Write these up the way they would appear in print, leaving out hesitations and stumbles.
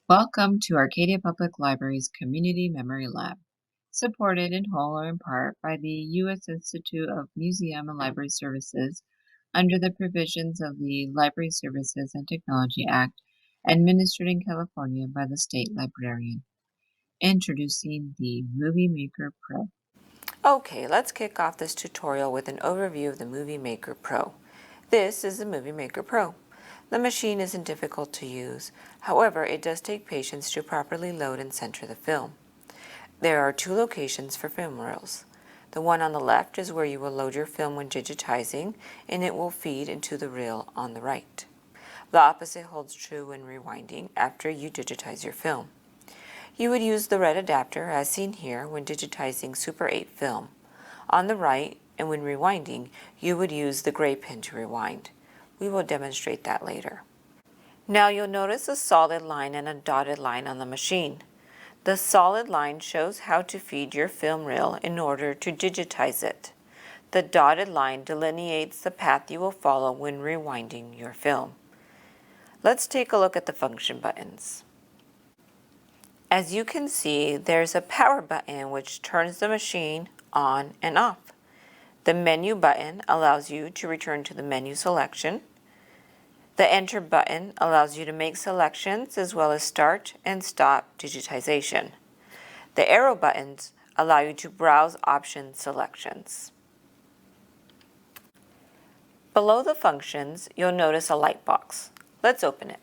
Welcome to Arcadia Public Library's Community Memory Lab, supported in whole or in part by the U.S. Institute of Museum and Library Services under the provisions of the Library Services and Technology Act, administered in California by the State Librarian. Introducing the Movie Maker Pro. Okay, let's kick off this tutorial with an overview of the Movie Maker Pro. This is the Movie Maker Pro. The machine isn't difficult to use. However, it does take patience to properly load and center the film. There are two locations for film reels. The one on the left is where you will load your film when digitizing, and it will feed into the reel on the right. The opposite holds true when rewinding after you digitize your film. You would use the red adapter as seen here when digitizing Super 8 film. On the right, and when rewinding, you would use the gray pin to rewind. We will demonstrate that later. Now you'll notice a solid line and a dotted line on the machine. The solid line shows how to feed your film reel in order to digitize it. The dotted line delineates the path you will follow when rewinding your film. Let's take a look at the function buttons. As you can see, there's a power button which turns the machine on and off. The menu button allows you to return to the menu selection. The enter button allows you to make selections as well as start and stop digitization. The arrow buttons allow you to browse option selections. Below the functions, you'll notice a light box. Let's open it.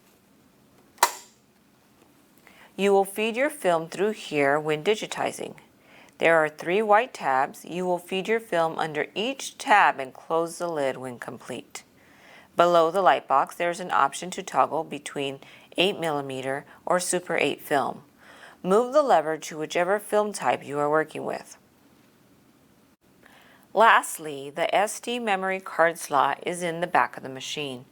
You will feed your film through here when digitizing. There are 3 white tabs. You will feed your film under each tab and close the lid when complete. Below the light box, there is an option to toggle between 8mm or Super 8 film. Move the lever to whichever film type you are working with. Lastly, the SD memory card slot is in the back of the machine.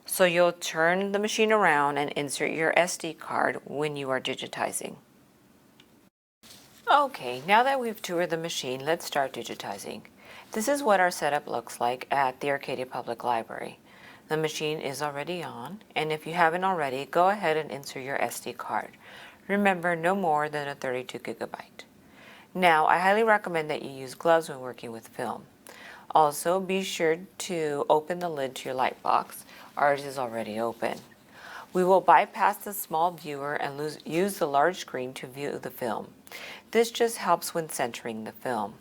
So you'll turn the machine around and insert your SD card when you are digitizing. Okay, now that we've toured the machine, let's start digitizing. This is what our setup looks like at the Arcadia Public Library. The machine is already on, and if you haven't already, go ahead and insert your SD card. Remember, no more than a 32 gigabyte. Now, I highly recommend that you use gloves when working with film. Also, be sure to open the lid to your light box. Ours is already open. We will bypass the small viewer and use the large screen to view the film. This just helps when centering the film.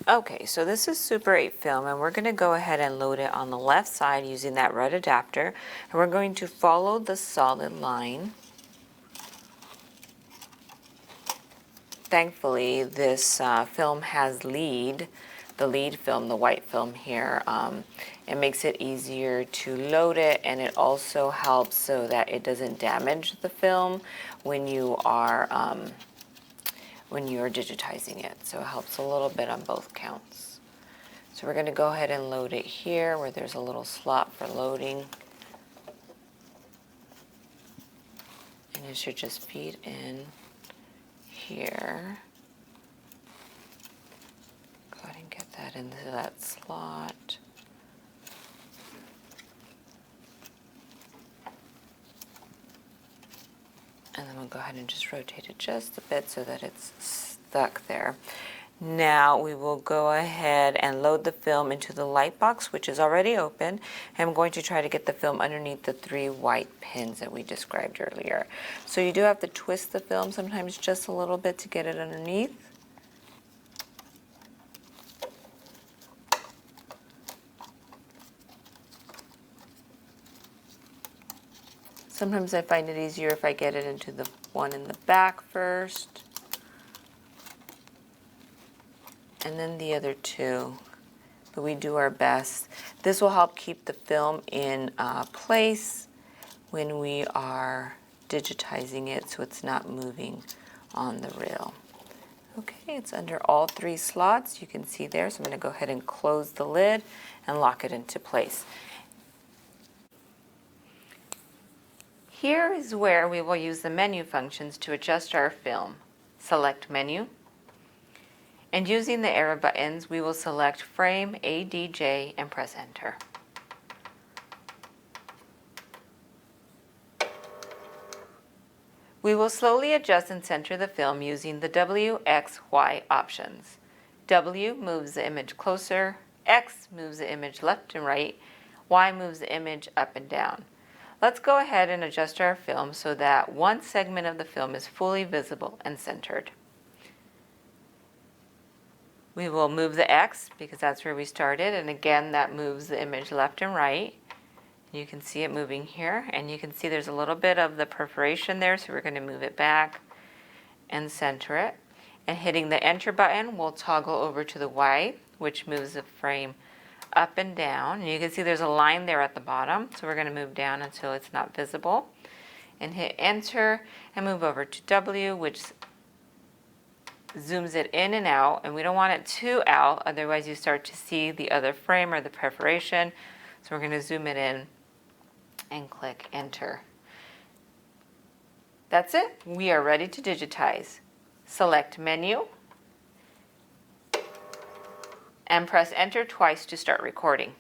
Okay, so this is Super 8 film, and we're going to go ahead and load it on the left side using that red adapter, and we're going to follow the solid line. Thankfully, this film has the lead film, the white film here. It makes it easier to load it, and it also helps so that it doesn't damage the film when you are digitizing it. So it helps a little bit on both counts. So we're going to go ahead and load it here where there's a little slot for loading. And it should just feed in here. Go ahead and get that into that slot. And then we'll go ahead and just rotate it just a bit so that it's stuck there. Now we will go ahead and load the film into the light box, which is already open. I'm going to try to get the film underneath the 3 white pins that we described earlier. So you do have to twist the film sometimes just a little bit to get it underneath. Sometimes I find it easier if I get it into the one in the back first, and then the other 2, but we do our best. This will help keep the film in place when we are digitizing it so it's not moving on the reel. Okay, it's under all 3 slots. You can see there, so I'm going to go ahead and close the lid and lock it into place. Here is where we will use the menu functions to adjust our film. Select Menu, and using the arrow buttons, we will select Frame ADJ and press Enter. We will slowly adjust and center the film using the W, X, Y options. W moves the image closer, X moves the image left and right, Y moves the image up and down. Let's go ahead and adjust our film so that one segment of the film is fully visible and centered. We will move the X because that's where we started, and again that moves the image left and right. You can see it moving here, and you can see there's a little bit of the perforation there, so we're going to move it back and center it. And hitting the enter button will toggle over to the Y, which moves the frame up and down. And you can see there's a line there at the bottom, so we're going to move down until it's not visible. And hit enter and move over to W, which zooms it in and out. And we don't want it too out, otherwise you start to see the other frame or the perforation. So we're going to zoom it in and click enter. That's it. We are ready to digitize. Select menu and press enter twice to start recording.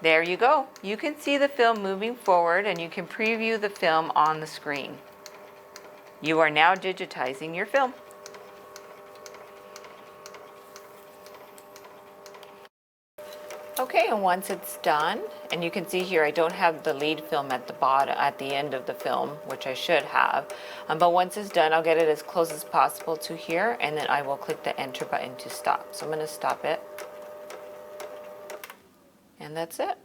There you go. You can see the film moving forward and you can preview the film on the screen. You are now digitizing your film. Okay, and once it's done, and you can see here I don't have the lead film at the bottom, at the end of the film, which I should have. But once it's done, I'll get it as close as possible to here, and then I will click the enter button to stop. So I'm going to stop it. And that's it.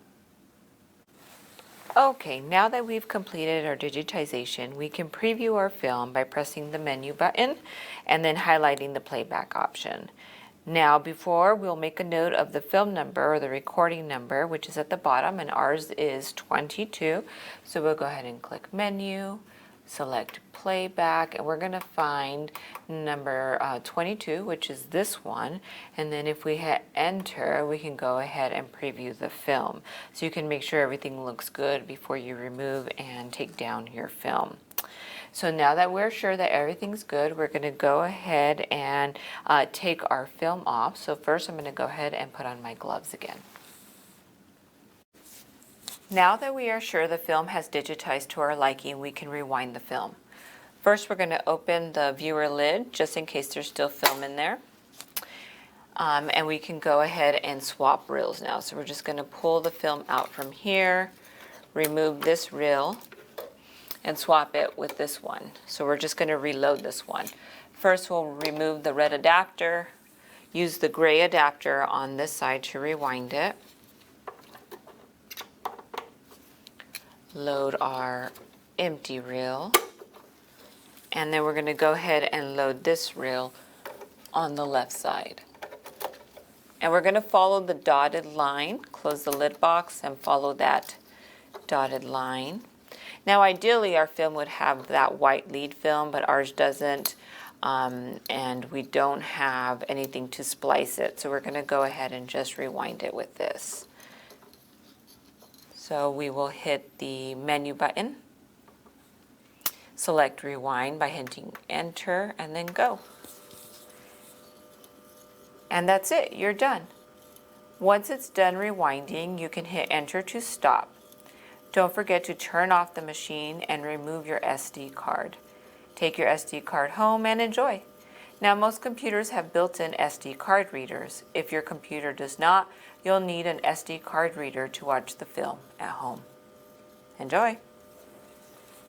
Okay, now that we've completed our digitization, we can preview our film by pressing the menu button and then highlighting the playback option. Now before, we'll make a note of the film number or the recording number, which is at the bottom, and ours is 22. So we'll go ahead and click menu, select playback, and we're going to find number 22, which is this one. And then if we hit enter, we can go ahead and preview the film. So you can make sure everything looks good before you remove and take down your film. So now that we're sure that everything's good, we're going to go ahead and take our film off. So first I'm going to go ahead and put on my gloves again. Now that we are sure the film has digitized to our liking, we can rewind the film. First we're going to open the viewer lid just in case there's still film in there. And we can go ahead and swap reels now. So we're just going to pull the film out from here, remove this reel, and swap it with this one. So we're just going to reload this one. First we'll remove the red adapter, use the gray adapter on this side to rewind it. Load our empty reel, and then we're going to go ahead and load this reel on the left side. And we're going to follow the dotted line, close the lid box and follow that dotted line. Now ideally our film would have that white lead film, but ours doesn't, and we don't have anything to splice it. So we're going to go ahead and just rewind it with this. So we will hit the menu button, select rewind by hitting enter, and then go. And that's it, you're done. Once it's done rewinding, you can hit enter to stop. Don't forget to turn off the machine and remove your SD card. Take your SD card home and enjoy. Now most computers have built-in SD card readers. If your computer does not, you'll need an SD card reader to watch the film at home. Enjoy!